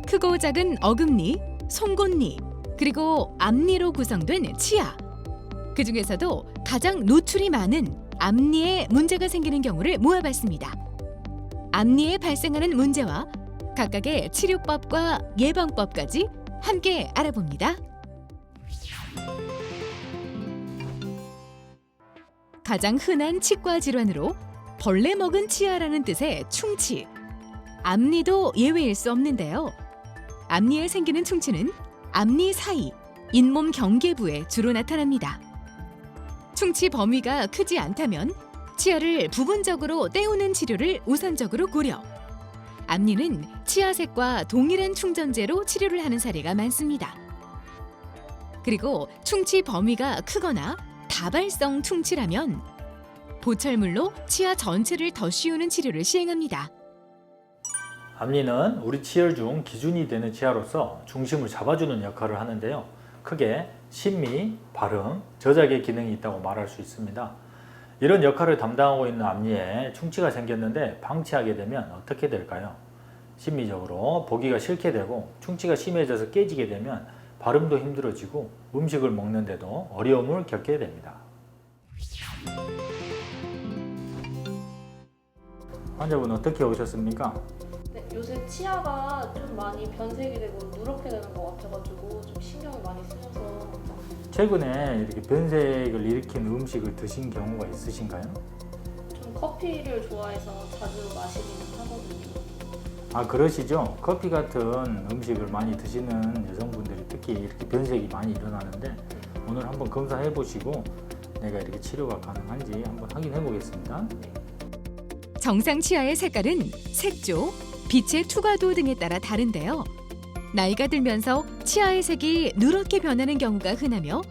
크고 작은 어금니, 송곳니, 그리고 앞니로 구성된 치아. 그 중에서도 가장 노출이 많은 앞니에 문제가 생기는 경우를 모아봤습니다. 앞니에 발생하는 문제와 각각의 치료법과 예방법까지 함께 알아봅니다. 가장 흔한 치과 질환으로 벌레 먹은 치아라는 뜻의 충치. 앞니도 예외일 수 없는데요. 앞니에 생기는 충치는 앞니 사이, 잇몸 경계부에 주로 나타납니다. 충치 범위가 크지 않다면 치아를 부분적으로 떼우는 치료를 우선적으로 고려. 앞니는 치아색과 동일한 충전재로 치료를 하는 사례가 많습니다. 그리고 충치 범위가 크거나 다발성 충치라면 보철물로 치아 전체를 더 씌우는 치료를 시행합니다. 앞니는 우리 치열 중 기준이 되는 치아로서 중심을 잡아주는 역할을 하는데요. 크게 심미, 발음, 저작의 기능이 있다고 말할 수 있습니다. 이런 역할을 담당하고 있는 앞니에 충치가 생겼는데 방치하게 되면 어떻게 될까요? 심미적으로 보기가 싫게 되고 충치가 심해져서 깨지게 되면 발음도 힘들어지고 음식을 먹는데도 어려움을 겪게 됩니다. 환자분 어떻게 오셨습니까? 네, 요새 치아가 좀 많이 변색이 되고 누렇게 되는 것 같아가지고 좀 신경이 많이 쓰여서. 최근에 이렇게 변색을 일으킨 음식을 드신 경우가 있으신가요? 좀 커피를 좋아해서 자주 마시기는 하거든요. 아, 그러시죠? 커피 같은 음식을 많이 드시는 여성분들이 특히 이렇게 변색이 많이 일어나는데 오늘 한번 검사해 보시고 내가 이렇게 치료가 가능한지 한번 확인해 보겠습니다. 정상 치아의 색깔은 색조, 빛의 투과도 등에 따라 다른데요. 나이가 들면서 치아의 색이 누렇게 변하는 경우가 흔하며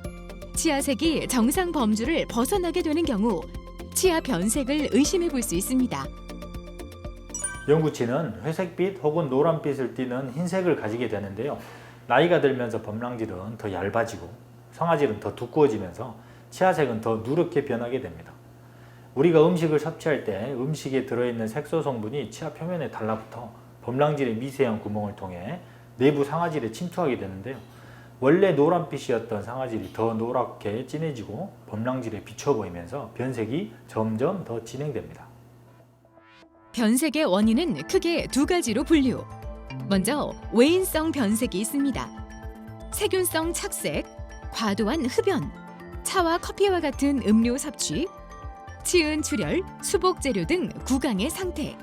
치아색이 정상 범주를 벗어나게 되는 경우 치아 변색을 의심해 볼 수 있습니다. 영구치는 회색빛 혹은 노란빛을 띠는 흰색을 가지게 되는데요. 나이가 들면서 범랑질은 더 얇아지고 성화질은 더 두꺼워지면서 치아색은 더 누렇게 변하게 됩니다. 우리가 음식을 섭취할 때 음식에 들어있는 색소 성분이 치아 표면에 달라붙어 범랑질의 미세한 구멍을 통해 내부 상아질에 침투하게 되는데요. 원래 노란빛이었던 상아질이 더 노랗게 진해지고 범랑질에 비쳐 보이면서 변색이 점점 더 진행됩니다. 변색의 원인은 크게 두 가지로 분류. 먼저 외인성 변색이 있습니다. 세균성 착색, 과도한 흡연, 차와 커피와 같은 음료 섭취, 치은 출혈, 수복 재료 등 구강의 상태,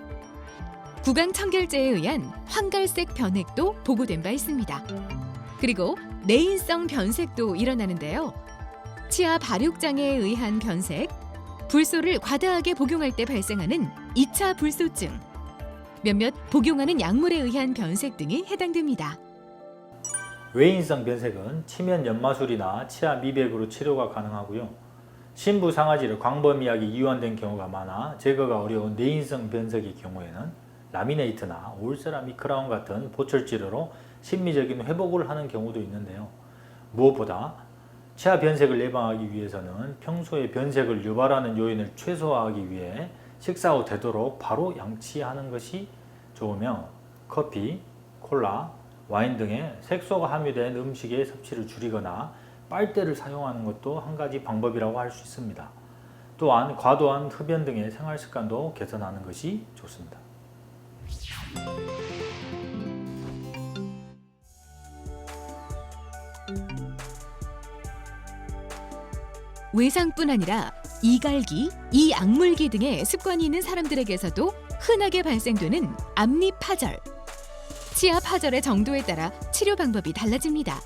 구강 청결제에 의한 황갈색 변색도 보고된 바 있습니다. 그리고 내인성 변색도 일어나는데요. 치아 발육장애에 의한 변색, 불소를 과다하게 복용할 때 발생하는 2차 불소증, 몇몇 복용하는 약물에 의한 변색 등이 해당됩니다. 외인성 변색은 치면 연마술이나 치아 미백으로 치료가 가능하고요. 심부 상아질을 광범위하게 이완된 경우가 많아 제거가 어려운 내인성 변색의 경우에는 라미네이트나 올세라믹 크라운 같은 보철 치료로 심미적인 회복을 하는 경우도 있는데요. 무엇보다 치아 변색을 예방하기 위해서는 평소에 변색을 유발하는 요인을 최소화하기 위해 식사 후 되도록 바로 양치하는 것이 좋으며 커피, 콜라, 와인 등의 색소가 함유된 음식의 섭취를 줄이거나 빨대를 사용하는 것도 한 가지 방법이라고 할 수 있습니다. 또한 과도한 흡연 등의 생활 습관도 개선하는 것이 좋습니다. 외상뿐 아니라 이갈기, 이악물기 등의 습관이 있는 사람들에게서도 흔하게 발생되는 앞니 파절. 치아 파절의 정도에 따라 치료 방법이 달라집니다.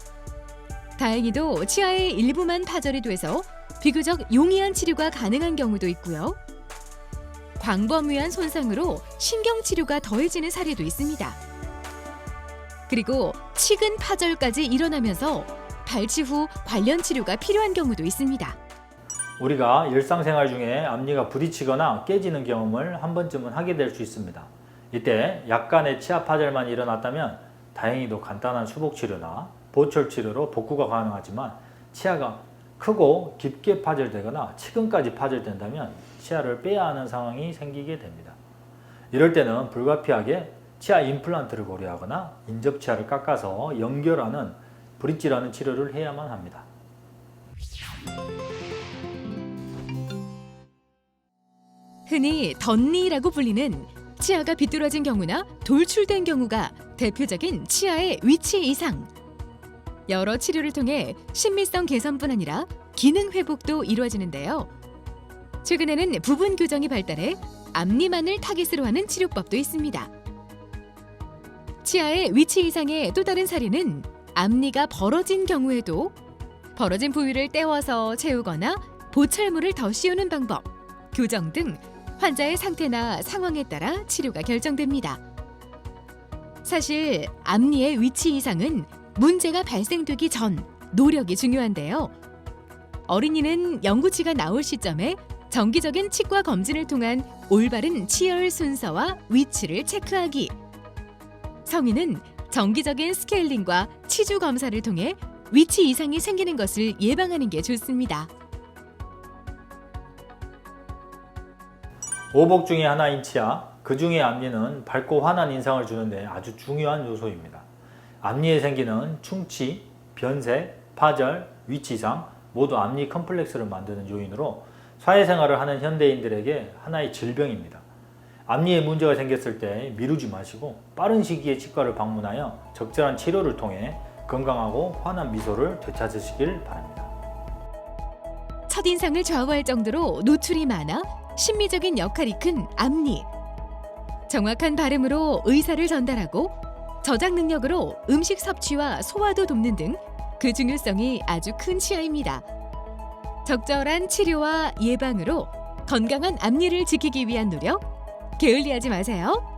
다행히도 치아의 일부만 파절이 돼서 비교적 용이한 치료가 가능한 경우도 있고요. 광범위한 손상으로 신경치료가 더해지는 사례도 있습니다. 그리고 치근 파절까지 일어나면서 발치 후 관련 치료가 필요한 경우도 있습니다. 우리가 일상생활 중에 앞니가 부딪히거나 깨지는 경험을 한 번쯤은 하게 될 수 있습니다. 이때 약간의 치아 파절만 일어났다면 다행히도 간단한 수복치료나 보철치료로 복구가 가능하지만 치아가 크고 깊게 파절되거나 치근까지 파절된다면 치아를 빼야 하는 상황이 생기게 됩니다. 이럴 때는 불가피하게 치아 임플란트를 고려하거나 인접 치아를 깎아서 연결하는 브릿지라는 치료를 해야만 합니다. 흔히 덧니라고 불리는 치아가 비뚤어진 경우나 돌출된 경우가 대표적인 치아의 위치 이상. 여러 치료를 통해 신미성 개선뿐 아니라 기능 회복도 이루어지는데요. 최근에는 부분 교정이 발달해 앞니만을 타깃으로 하는 치료법도 있습니다. 치아의 위치 이상의 또 다른 사례는 앞니가 벌어진 경우에도 벌어진 부위를 떼워서 채우거나 보철물을 더 씌우는 방법, 교정 등 환자의 상태나 상황에 따라 치료가 결정됩니다. 사실 앞니의 위치 이상은 문제가 발생되기 전 노력이 중요한데요. 어린이는 영구치가 나올 시점에 정기적인 치과 검진을 통한 올바른 치열 순서와 위치를 체크하기. 성인은 정기적인 스케일링과 치주 검사를 통해 위치 이상이 생기는 것을 예방하는 게 좋습니다. 오복 중에 하나인 치아, 그 중에 앞니는 밝고 환한 인상을 주는데 아주 중요한 요소입니다. 앞니에 생기는 충치, 변색, 파절, 위치 이상 모두 앞니 컴플렉스를 만드는 요인으로 사회생활을 하는 현대인들에게 하나의 질병입니다. 앞니에 문제가 생겼을 때 미루지 마시고 빠른 시기에 치과를 방문하여 적절한 치료를 통해 건강하고 환한 미소를 되찾으시길 바랍니다. 첫인상을 좌우할 정도로 노출이 많아 심미적인 역할이 큰 앞니. 정확한 발음으로 의사를 전달하고 저작 능력으로 음식 섭취와 소화도 돕는 등 그 중요성이 아주 큰 치아입니다. 적절한 치료와 예방으로 건강한 앞니를 지키기 위한 노력 게을리하지 마세요.